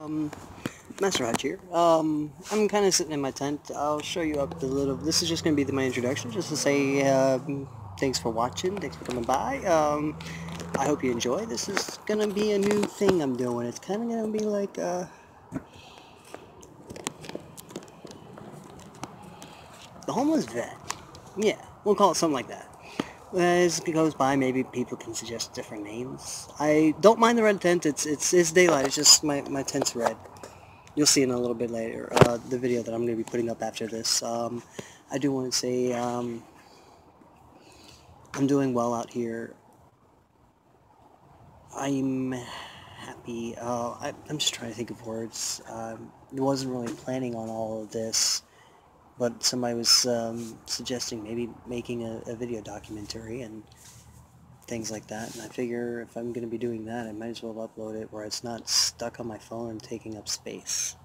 Um, MasterHutch here. I'm kind of sitting in my tent. I'll show you up the little. This is just going to be my introduction, just to say thanks for watching, thanks for coming by. I hope you enjoy. This is going to be a new thing I'm doing. It's kind of going to be like the homeless vet. Yeah, we'll call it something like that. As it goes by, maybe people can suggest different names. I don't mind the red tent. It's daylight. It's just my tent's red. You'll see in a little bit later, the video that I'm going to be putting up after this. I do want to say I'm doing well out here. I'm happy. I'm just trying to think of words. I wasn't really planning on all of this, but somebody was suggesting maybe making a video documentary and things like that. And I figure if I'm going to be doing that, I might as well upload it where it's not stuck on my phone and taking up space.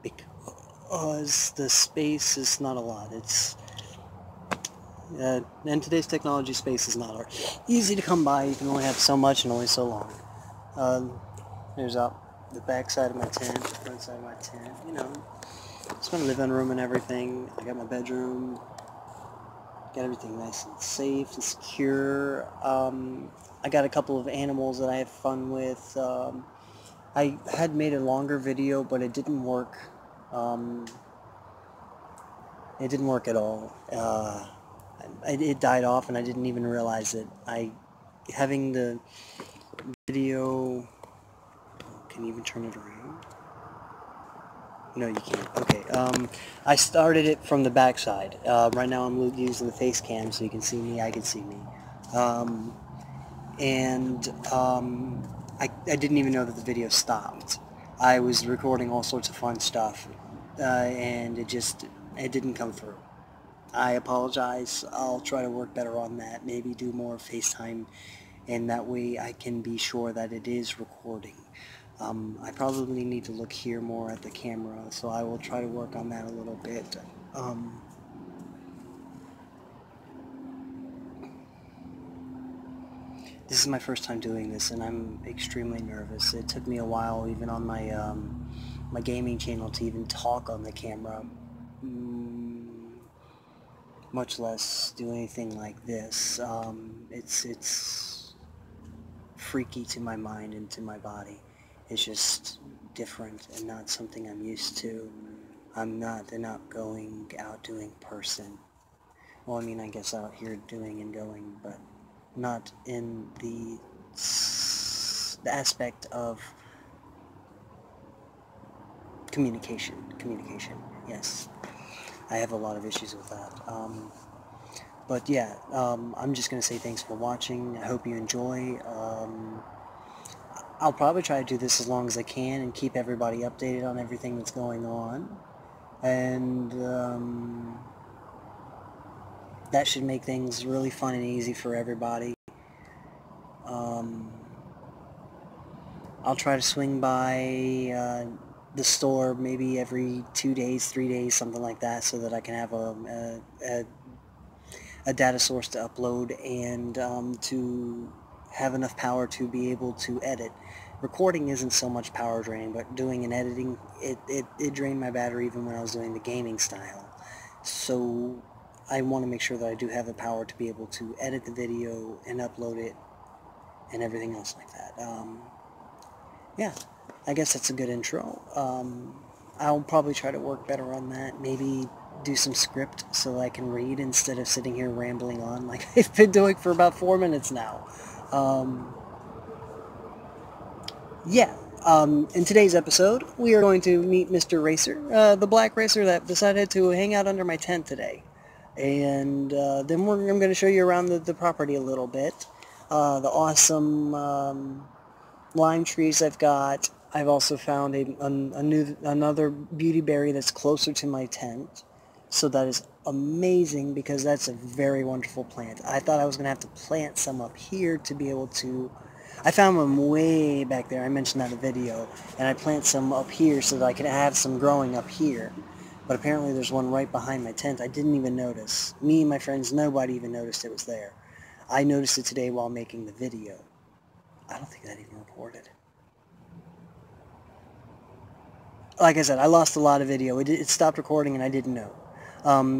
Because the space is not a lot. It's and today's technology space is not easy to come by. You can only have so much and only so long. There's out the back side of my tent, the front side of my tent. You know, it's my living room and everything. I got my bedroom. Got everything nice and safe and secure. I got a couple of animals that I have fun with. I had made a longer video, but it didn't work. It didn't work at all. It died off, and I didn't even realize it. Having the video. Can you even turn it around? No, you can't. Okay. I started it from the back side. Right now, I'm using the face cam, so you can see me. I can see me. I didn't even know that the video stopped. I was recording all sorts of fun stuff, and it didn't come through. I apologize. I'll try to work better on that. Maybe do more FaceTime, and that way I can be sure that it is recording. I probably need to look here more at the camera, so I will try to work on that a little bit. This is my first time doing this, and I'm extremely nervous. It took me a while, even on my gaming channel, to even talk on the camera, much less do anything like this. It's freaky to my mind and to my body. It's just different and not something I'm used to. I'm not an outgoing, outdoing person. Well, I mean, I guess out here doing and going, but not in the aspect of communication. Communication, yes. I have a lot of issues with that. But yeah, I'm just going to say thanks for watching. I hope you enjoy. I'll probably try to do this as long as I can and keep everybody updated on everything that's going on. And that should make things really fun and easy for everybody. I'll try to swing by the store maybe every 2 days, 3 days, something like that, so that I can have a data source to upload and to have enough power to be able to edit. Recording isn't so much power drain, but doing and editing, it drained my battery even when I was doing the gaming style. So I want to make sure that I do have the power to be able to edit the video and upload it and everything else like that. Yeah, I guess that's a good intro. I'll probably try to work better on that. Maybe do some script so I can read instead of sitting here rambling on like I've been doing for about 4 minutes now. In today's episode, we are going to meet Mr. Racer, the black racer that decided to hang out under my tent today. And then I'm going to show you around the property a little bit. The awesome lime trees I've got. I've also found another beauty berry that's closer to my tent. So that is amazing because that's a very wonderful plant. I thought I was going to have to plant some up here to be able to... I found them way back there. I mentioned that in the video. And I plant some up here so that I could have some growing up here. But apparently there's one right behind my tent. I didn't even notice. Me and my friends, nobody even noticed it was there. I noticed it today while making the video. I don't think that even recorded. like I said, I lost a lot of video. It stopped recording and I didn't know.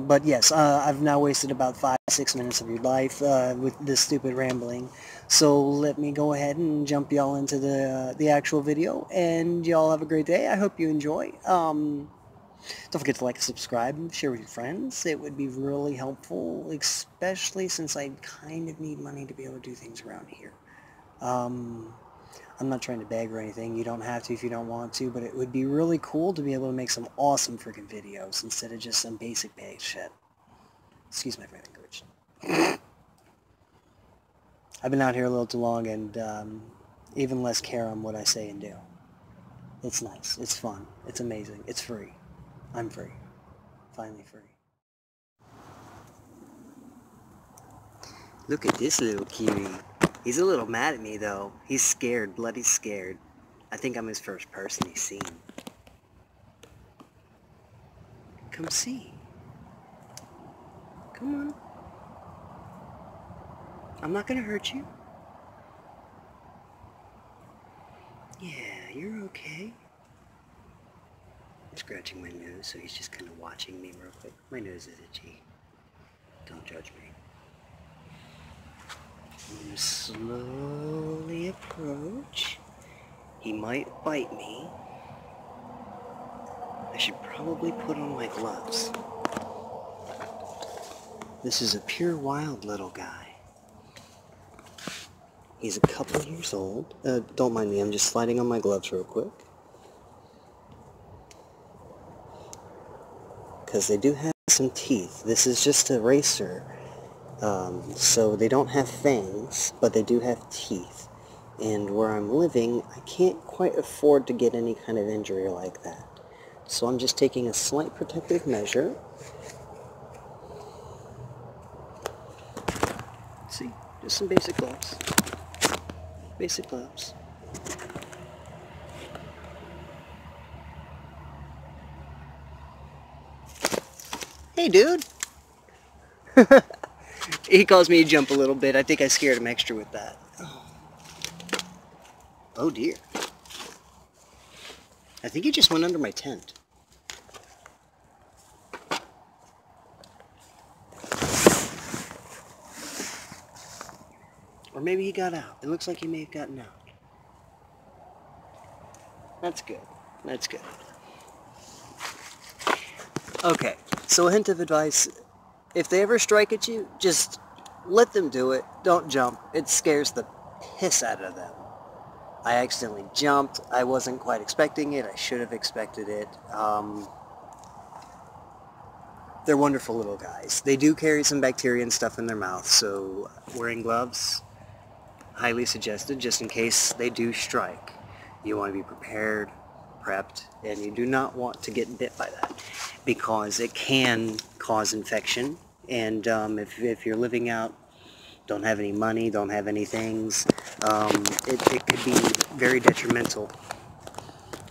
But yes, I've now wasted about 5-6 minutes of your life with this stupid rambling. So let me go ahead and jump y'all into the actual video, and y'all have a great day. I hope you enjoy. Don't forget to like and subscribe and share with your friends. It would be really helpful, especially since I kind of need money to be able to do things around here. I'm not trying to beg or anything. You don't have to if you don't want to, but it would be really cool to be able to make some awesome freaking videos instead of just some basic bag shit. Excuse my language. I've been out here a little too long and even less care on what I say and do. It's nice. It's fun. It's amazing. It's free. I'm free. Finally free. Look at this little cutie. He's a little mad at me, though. He's scared, bloody scared. I think I'm his first person he's seen. Come see. Come on. I'm not gonna hurt you. Yeah, you're okay. I'm scratching my nose, so he's just kind of watching me real quick. My nose is itchy. Don't judge me. I'm going to slowly approach. He might bite me. I should probably put on my gloves. This is a pure wild little guy. He's a couple years old. Don't mind me, I'm just sliding on my gloves real quick. Because they do have some teeth. This is just a racer. So they don't have fangs, but they do have teeth. And where I'm living, I can't quite afford to get any kind of injury like that. So I'm just taking a slight protective measure. See, just some basic gloves. Basic gloves. Hey, dude! He caused me to jump a little bit. I think I scared him extra with that. Oh dear. I think he just went under my tent. Or maybe he got out. It looks like he may have gotten out. That's good. That's good. Okay, so a hint of advice. If they ever strike at you, just let them do it. Don't jump. It scares the piss out of them. I accidentally jumped. I wasn't quite expecting it. I should have expected it. They're wonderful little guys. They do carry some bacteria and stuff in their mouth, so wearing gloves, highly suggested, just in case they do strike. You want to be prepared, prepped, and you do not want to get bit by that because it can cause infection. And if you're living out, don't have any money, don't have any things, it could be very detrimental.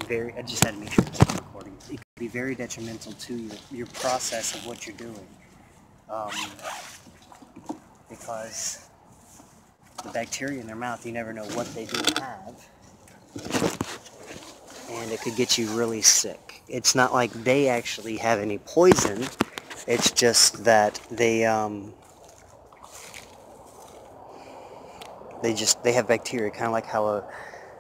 I just had to make sure it's recording. It could be very detrimental to your process of what you're doing. Because the bacteria in their mouth, you never know what they do have. And it could get you really sick. It's not like they actually have any poison. It's just that they have bacteria, kind of like how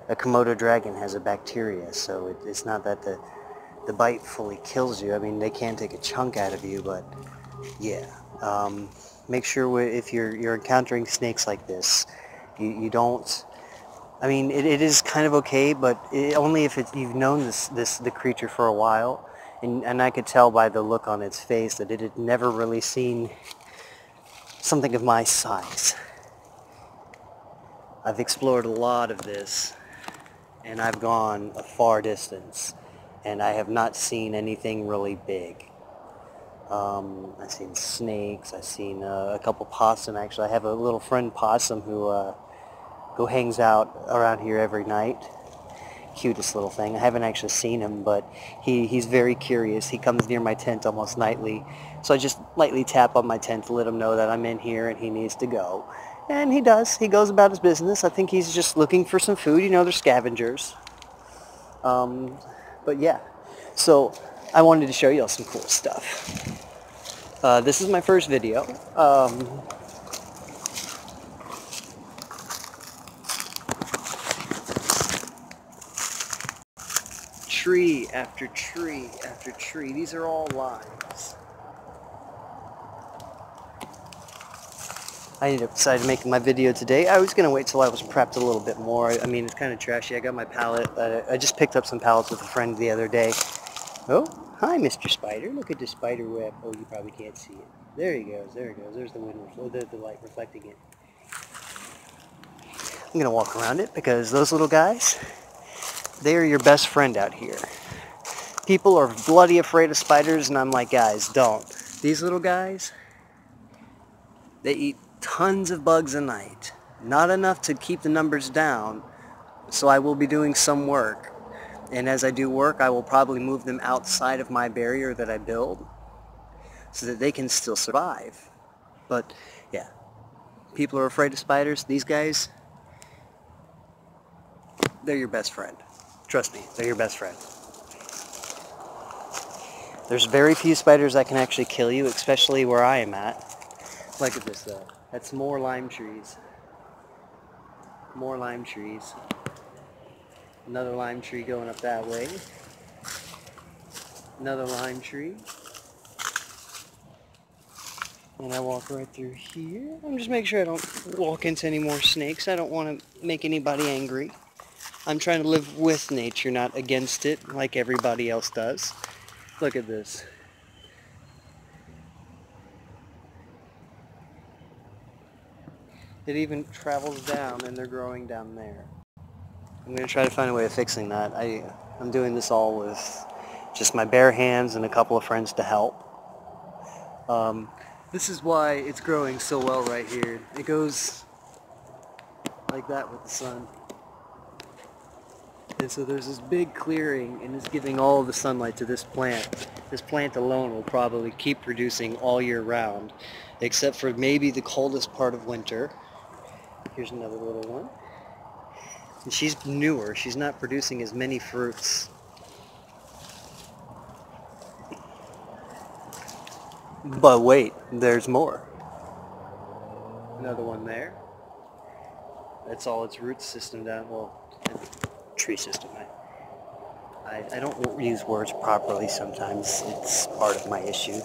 a Komodo dragon has a bacteria. So it's not that the bite fully kills you. I mean, they can take a chunk out of you, but yeah. Make sure if you're encountering snakes like this, you don't. I mean, it is kind of okay, but only if you've known the creature for a while, and I could tell by the look on its face that it had never really seen something of my size. I've explored a lot of this, and I've gone a far distance, and I have not seen anything really big. I've seen snakes. I've seen a couple possum. Actually, I have a little friend possum who hangs out around here every night. Cutest little thing. I haven't actually seen him, but he's very curious. He comes near my tent almost nightly, so I just lightly tap on my tent to let him know that I'm in here and he needs to go. And he does. He goes about his business. I think he's just looking for some food. You know, they're scavengers. But yeah. So I wanted to show y'all some cool stuff. This is my first video. Tree after tree after tree. These are all limes. I decided to make my video today. I was going to wait till I was prepped a little bit more. I mean, it's kind of trashy. I got my palette. I just picked up some pallets with a friend the other day. Oh, hi, Mr. Spider. Look at the spider web. Oh, you probably can't see it. There he goes. There he goes. There's the wind. Oh, the light reflecting it. I'm going to walk around it because those little guys, they are your best friend out here. People are bloody afraid of spiders, and I'm like, guys, don't. These little guys, they eat tons of bugs a night. Not enough to keep the numbers down, so I will be doing some work. And as I do work, I will probably move them outside of my barrier that I build so that they can still survive. But, yeah, people are afraid of spiders. These guys, they're your best friend. Trust me, they're your best friend. There's very few spiders that can actually kill you, especially where I am at. Look at this though. That's more lime trees. More lime trees. Another lime tree going up that way. Another lime tree. And I walk right through here. I'm just making sure I don't walk into any more snakes. I don't want to make anybody angry. I'm trying to live with nature, not against it, like everybody else does. Look at this. It even travels down, and they're growing down there. I'm going to try to find a way of fixing that. I'm doing this all with just my bare hands and a couple of friends to help. This is why it's growing so well right here. It goes like that with the sun. And so there's this big clearing, and it's giving all of the sunlight to this plant. This plant alone will probably keep producing all year round, except for maybe the coldest part of winter. Here's another little one. And she's newer. She's not producing as many fruits. But wait, there's more. Another one there. That's all its root system down. Well, tree system. I don't use words properly sometimes. It's part of my issue.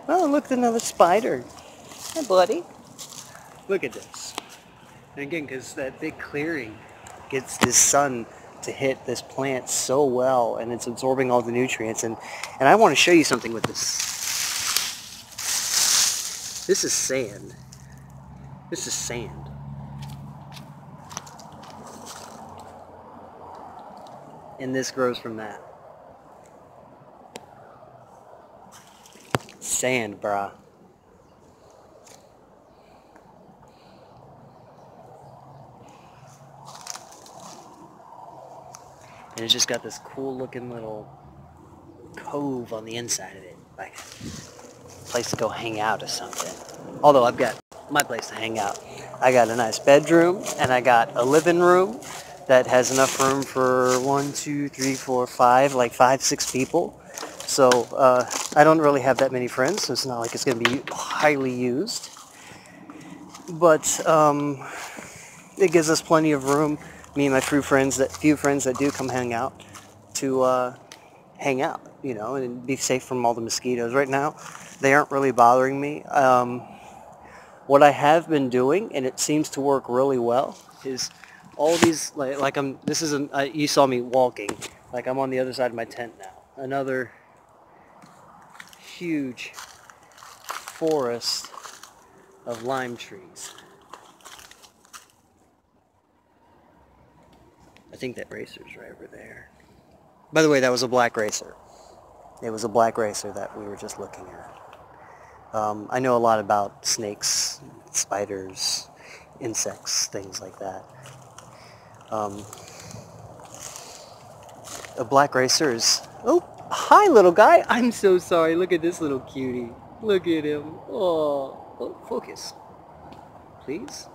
Oh, look, another spider. Hi, buddy. Look at this. And again, because that big clearing gets this sun to hit this plant so well, and it's absorbing all the nutrients. And I want to show you something with this. This is sand. This is sand. And this grows from that. Sand, brah. And it's just got this cool looking little cove on the inside of it. Like a place to go hang out or something. Although I've got my place to hang out. I got a nice bedroom, and I got a living room that has enough room for 1, 2, 3, 4, 5, like 5, 6 people. So I don't really have that many friends, so it's not like it's going to be highly used. But it gives us plenty of room, me and my few friends that do come hang out, to hang out, you know, and be safe from all the mosquitoes. Right now, they aren't really bothering me. What I have been doing, and it seems to work really well, is all these, you saw me walking, like I'm on the other side of my tent now. Another huge forest of lime trees. I think that racer's right over there. By the way, that was a black racer. It was a black racer that we were just looking at. I know a lot about snakes, spiders, insects, things like that. A black racer is... Oh, hi, little guy. I'm so sorry. Look at this little cutie. Look at him. Oh, focus. Please?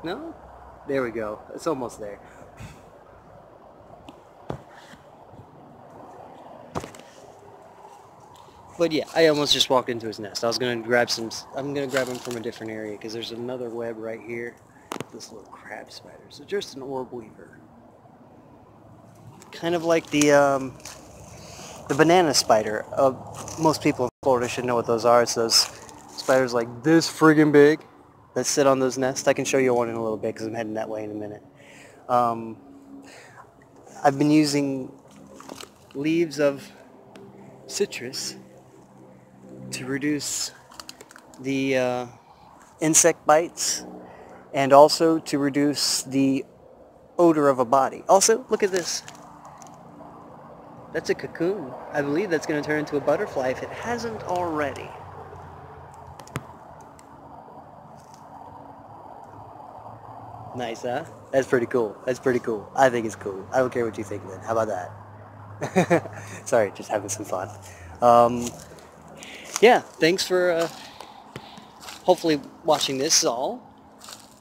No? There we go. It's almost there. But yeah, I almost just walked into his nest. I was gonna grab some. I'm gonna grab him from a different area because there's another web right here. This little crab spider. So just an orb weaver, kind of like the banana spider. Most people in Florida should know what those are. It's those spiders like this friggin' big that sit on those nests. I can show you one in a little bit because I'm heading that way in a minute. I've been using leaves of citrus to reduce the insect bites and also to reduce the odor of a body. Also, look at this. That's a cocoon. I believe that's going to turn into a butterfly if it hasn't already. Nice, huh? That's pretty cool. That's pretty cool. I think it's cool. I don't care what you think then. How about that? Sorry, just having some fun. Yeah, thanks for hopefully watching this all.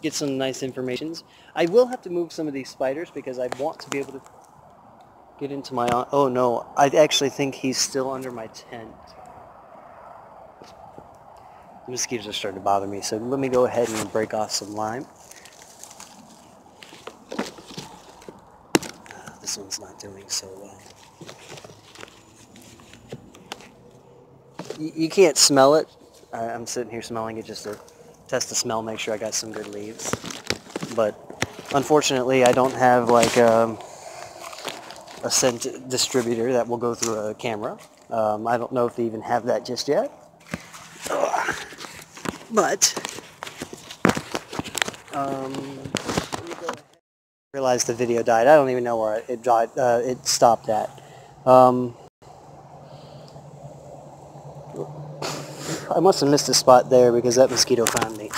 Get some nice information. I will have to move some of these spiders because I want to be able to get into my... Oh no, I actually think he's still under my tent. The mosquitoes are starting to bother me, so let me go ahead and break off some lime. This one's not doing so well. You can't smell it. I'm sitting here smelling it just to test the smell, make sure I got some good leaves. But unfortunately, I don't have like a scent distributor that will go through a camera. I don't know if they even have that just yet. But let me go ahead. Realize the video died. I don't even know where it died. It stopped at. I must have missed a spot there because that mosquito found me.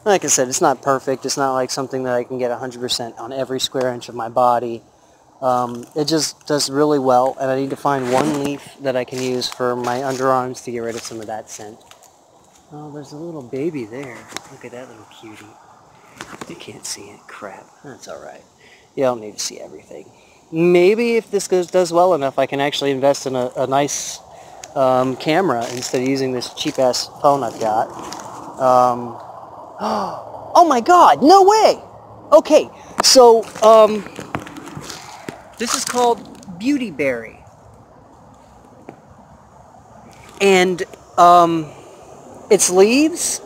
Like I said, it's not perfect. It's not like something that I can get 100% on every square inch of my body. It just does really well, and I need to find one leaf that I can use for my underarms to get rid of some of that scent. Oh, there's a little baby there. Look at that little cutie. You can't see it. Crap. That's alright. You don't need to see everything. Maybe if this does well enough, I can actually invest in a nice camera instead of using this cheap-ass phone I've got. Oh my god! No way! Okay, so, this is called beautyberry. And, its leaves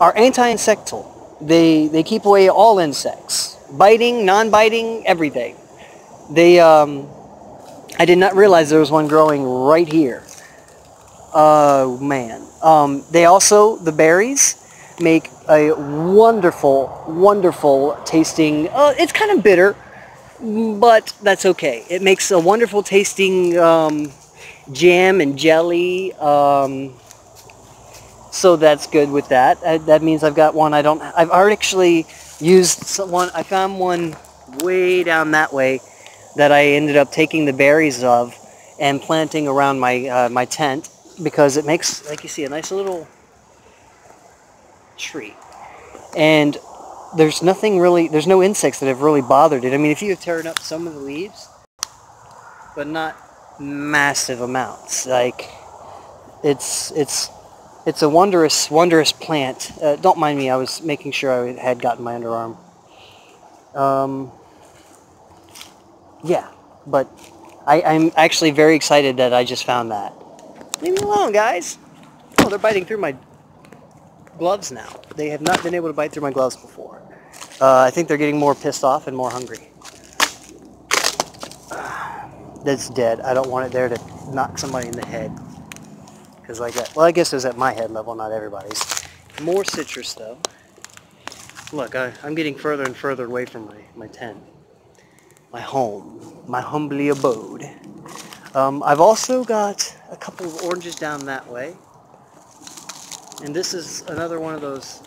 are anti-insectal. They keep away all insects. Biting, non-biting, everything. I did not realize there was one growing right here. Oh, man. They also, the berries, make a wonderful, wonderful tasting, it's kind of bitter, but that's okay. It makes a wonderful tasting jam and jelly, so that's good with that. That means I've got one I've already actually used one. I found one way down that way that I ended up taking the berries of and planting around my my tent because it makes, like you see, a nice little tree. And there's nothing really, there's no insects that have really bothered it. I mean, if you have teared up some of the leaves, but not massive amounts. Like, it's a wondrous, wondrous plant. Don't mind me, I was making sure I had gotten my underarm. Yeah, but I'm actually very excited that I just found that. Leave me alone, guys. Oh, they're biting through my gloves now. They have not been able to bite through my gloves before. I think they're getting more pissed off and more hungry. That's dead. I don't want it there to knock somebody in the head. Because like that, well, I guess it was at my head level, not everybody's. More citrus, though. Look, I'm getting further and further away from my tent. My home. My humbly abode. I've also got a couple of oranges down that way. And this is another one of those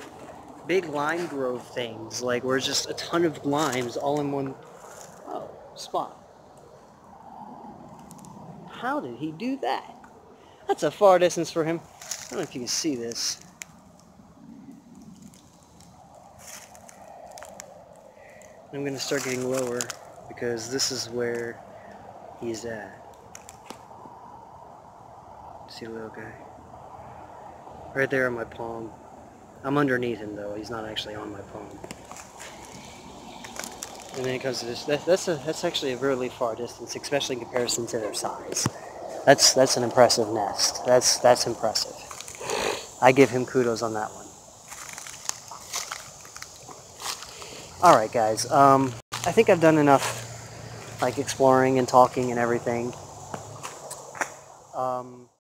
big lime grove things, like where it's just a ton of limes all in one spot. How did he do that? That's a far distance for him. I don't know if you can see this. I'm going to start getting lower because this is where he's at. See a little guy. Right there on my palm. I'm underneath him though, he's not actually on my palm. And then it comes to this, that's actually a really far distance, especially in comparison to their size. That's an impressive nest. That's impressive. I give him kudos on that one. Alright guys, I think I've done enough like exploring and talking and everything.